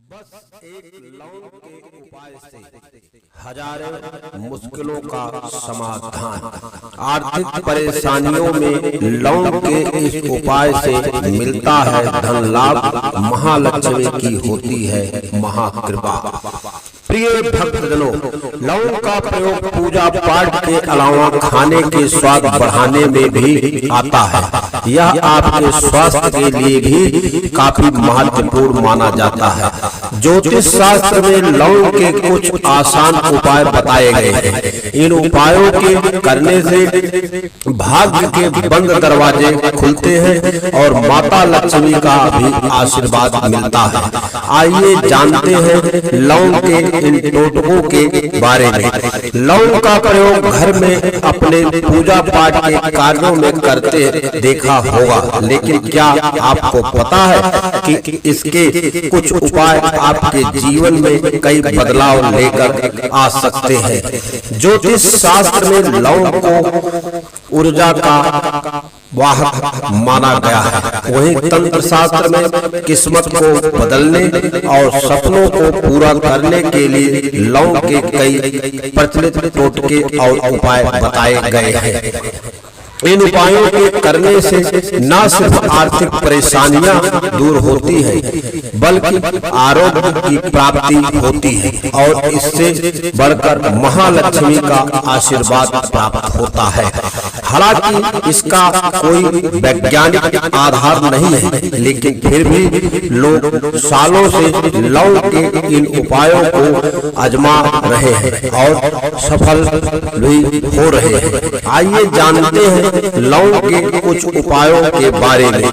बस एक लौंग के उपाय से हजारों मुश्किलों का समाधान। आर्थिक परेशानियों में लौंग के इस उपाय से मिलता है धन लाभ। महालक्ष्मी की होती है महाकृपा। प्रिय भक्तजनों, लौंग का प्रयोग पूजा पाठ के अलावा खाने के स्वाद बढ़ाने में भी आता है। यह आपके स्वास्थ्य के लिए भी काफी महत्वपूर्ण माना जाता है। ज्योतिष शास्त्र में लौंग के कुछ आसान उपाय बताए गए हैं। इन उपायों के करने से भाग्य के बंद दरवाजे खुलते हैं और माता लक्ष्मी का भी आशीर्वाद मिलता है। आइए जानते हैं लौंग के इन टोटकों के बारे में। लौंग का प्रयोग घर में अपने पूजा पाठ के कार्यों में करते देखा होगा, लेकिन क्या आपको पता है कि इसके कुछ उपाय आपके जीवन में कई बदलाव लेकर आ सकते हैं। ज्योतिष शास्त्र में लौंग को ऊर्जा का वाहक माना गया है। वहीं तंत्र शास्त्र में किस्मत को बदलने और सपनों को पूरा करने के लिए लौंग के कई प्रचलित टोटके और उपाय बताए गए हैं। इन उपायों के करने से न सिर्फ आर्थिक परेशानियां दूर होती हैं, बल्कि आरोग्य की प्राप्ति होती है और इससे बढ़कर महालक्ष्मी का आशीर्वाद प्राप्त होता है। हालांकि इसका कोई वैज्ञानिक आधार नहीं है, लेकिन फिर भी लोग सालों से लौंग के इन उपायों को आजमा रहे हैं और सफल भी हो रहे हैं। आइए जानते हैं लौंग के कुछ उपायों के बारे में।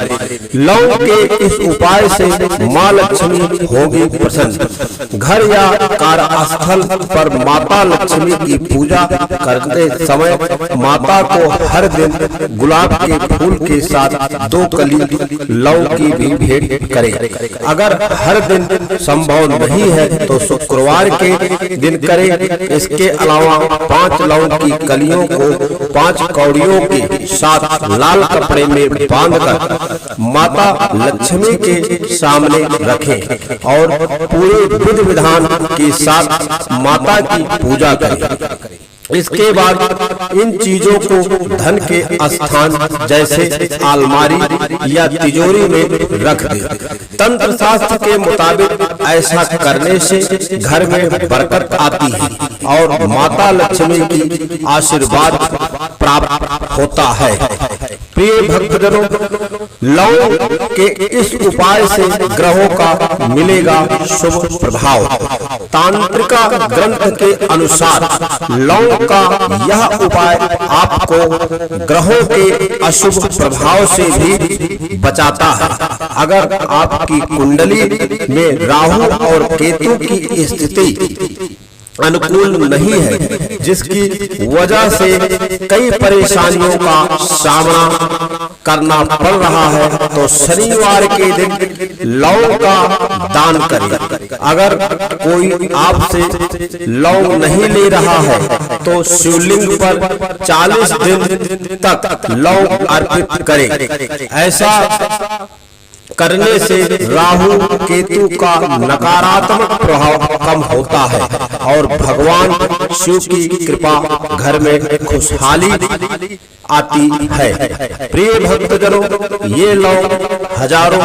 लौंग के इस उपाय से मां लक्ष्मी होगी प्रसन्न। घर या कार्यस्थल पर माता लक्ष्मी की पूजा करते समय माता को हर दिन गुलाब के फूल के साथ 2 कली लौंग की भी भेंट करें। अगर हर दिन संभव नहीं है तो शुक्रवार के दिन करें। इसके अलावा 5 लौंग की कलियों को 5 कौड़ियों के साथ लाल कपड़े में बांधकर माता लक्ष्मी के सामने रखें और पूरे विधि विधान के साथ माता की पूजा करें। इसके बाद इन चीजों को धन के स्थान जैसे अलमारी या तिजोरी में रख दें। तंत्र शास्त्र के मुताबिक ऐसा करने से घर में बरकत आती है और माता लक्ष्मी की आशीर्वाद प्राप्त होता है। प्रिय भक्तजनों, लौंग के इस उपाय से ग्रहों का मिलेगा शुभ प्रभाव। तांत्रिका ग्रंथ के अनुसार लौंग का यह उपाय आपको ग्रहों के अशुभ प्रभाव से भी बचाता है। अगर आपकी कुंडली में राहु और केतु की स्थिति अनुकूल नहीं है, जिसकी वजह से कई परेशानियों का सामना करना पड़ रहा है, तो शनिवार के दिन लौंग का दान करें। अगर कोई आपसे लौंग नहीं ले रहा है तो शिवलिंग पर 40 दिन तक लौंग अर्पित करें। ऐसा करने से राहु केतु का नकारात्मक प्रभाव कम होता है और भगवान शिव की कृपा घर में खुशहाली आती है। प्रिय भक्तजनों, ये लौंग हजारों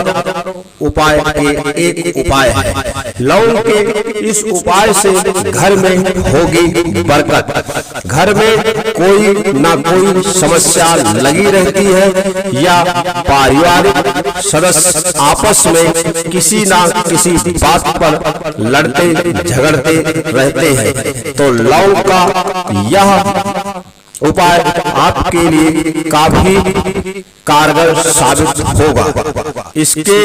उपाय के एक उपाय है। लौंग के इस उपाय से घर में होगी बरकत। घर में कोई ना कोई समस्या लगी रहती है या पारिवारिक सदस्य आपस में किसी ना किसी बात पर लड़ते झगड़ते रहते हैं, तो लौंग का यह उपाय आपके लिए काफी कारगर साबित होगा। इसके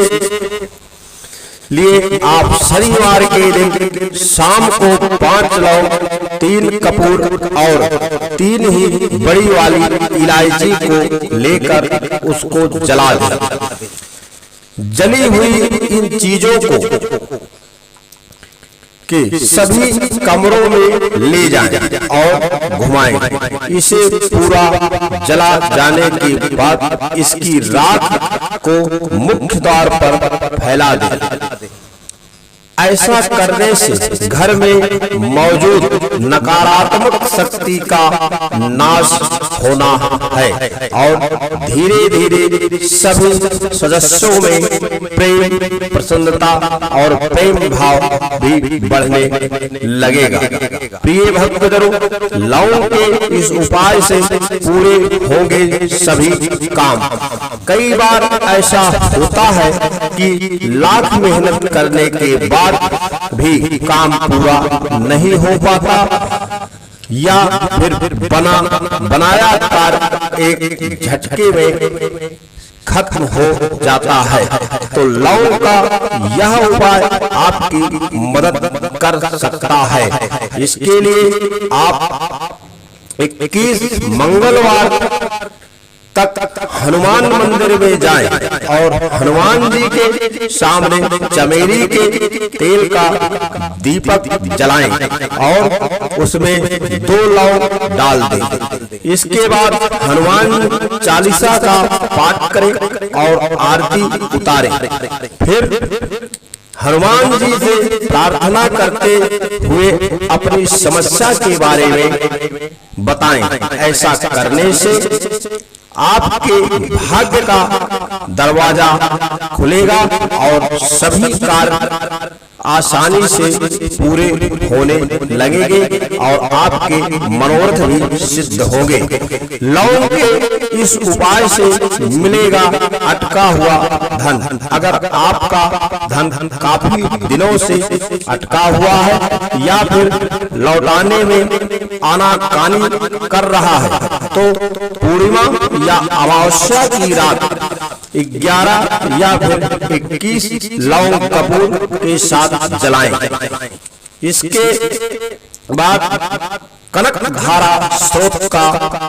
लिए आप शनिवार के दिन शाम को 5 लौंग, 3 कपूर और 3 ही बड़ी वाली इलायची को लेकर उसको जला दें। जली हुई इन चीजों को के सभी कमरों में ले जाएं और घुमाएं। इसे पूरा जला जाने के बाद इसकी राख को मुख्य द्वार पर फैला दें। ऐसा करने से घर में मौजूद नकारात्मक शक्ति का नाश होना है और धीरे धीरे सभी सदस्यों में प्रेम, प्रसन्नता और प्रेम भाव भी बढ़ने लगेगा। प्रिय भक्तजनों, लौंग के इस उपाय से पूरे होंगे सभी काम। कई बार ऐसा होता है कि लाख मेहनत करने के बाद भी काम पूरा नहीं हो पाता या फिर बनाया कार्य एक झटके में खत्म हो जाता है। तो लौंग का यह उपाय आपकी मदद कर सकता है। इसके लिए आप 21 मंगलवार तक हनुमान मंदिर में जाएं और हनुमान जी के सामने चमेली के तेल का दीपक जलाएं और उसमें 2 लौंग डाल दें। इसके बाद हनुमान चालीसा का पाठ करें और आरती उतारें। फिर हनुमान जी से प्रार्थना करते हुए अपनी समस्या के बारे में बताएं। ऐसा करने से आपके भाग्य का दरवाजा खुलेगा और सभी कार्य आसानी से पूरे होने लगेंगे और आपके मनोरथ भी सिद्ध होंगे। लौंग के इस उपाय से मिलेगा अटका हुआ धन। अगर आपका धन काफी दिनों से अटका हुआ है या फिर लौटाने में आनाकानी कर रहा है तो पूर्णिमा या अमावस्या की रात 11 या फिर 21 लौंग कपूर के साथ जलाएं। इसके बाद कनक धारा स्रोत का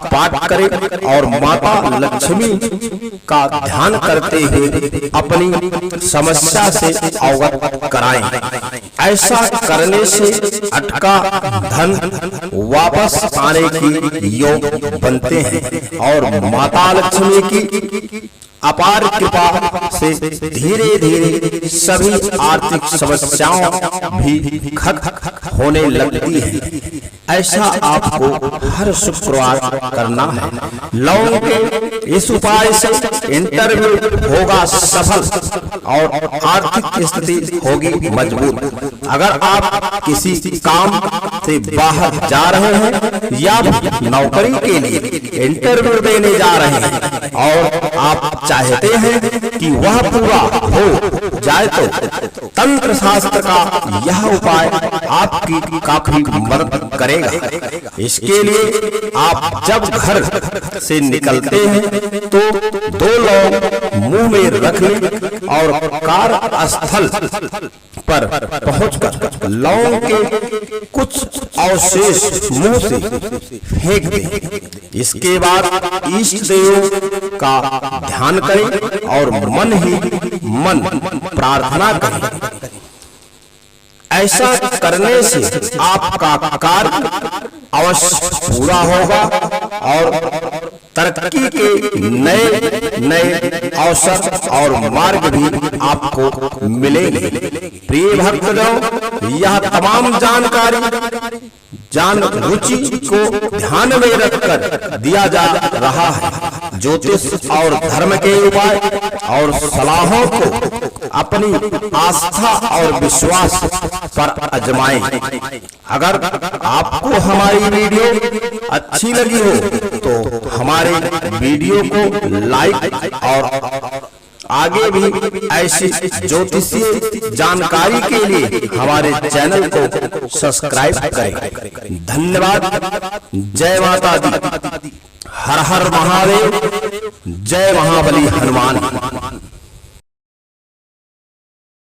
पाठ करें और माता लक्ष्मी का ध्यान करते हुए अपनी समस्या से अवगत कराएं। ऐसा करने से अटका धन वापस आने की योग बनते हैं और माता लक्ष्मी की अपार कृपा से धीरे धीरे सभी आर्थिक समस्याओं भी खत्म होने लगती है। ऐसा आपको हर शुक्रवार करना है। लौंग के इस उपाय से इंटरव्यू होगा सफल और आर्थिक स्थिति होगी मजबूत। अगर आप किसी काम से बाहर जा रहे हैं या नौकरी के लिए इंटरव्यू देने जा रहे हैं और आप चाहते हैं कि वह पूरा हो जाए तो तंत्र शास्त्र का यह उपाय आपकी काफी मदद करेगा। इसके लिए आप जब घर से निकलते हैं तो 2 लौंग मुंह में रख लें और कार्यस्थल पर पहुंचकर लौंग के कुछ अवशेष मुंह से फेंक दें। इसके बाद इष्ट देव का ध्यान करें और मन ही मन प्रार्थना करें। ऐसा करने से आपका कार्य अवश्य पूरा होगा और तरक्की के नए नए अवसर और मार्ग भी आपको मिलेंगे। प्रिय भक्तजनों, यह तमाम जानकारी रुचि को ध्यान में रखकर दिया जा रहा है। ज्योतिष और धर्म के उपाय और सलाहों को अपनी आस्था और विश्वास पर आजमाएं। अगर आपको हमारी वीडियो अच्छी लगी हो तो हमारे वीडियो को लाइक और आगे भी ऐसी ज्योतिषीय जानकारी के लिए हमारे चैनल को सब्सक्राइब करें। धन्यवाद। जय माता दी। हर हर महादेव। जय महाबली हनुमान।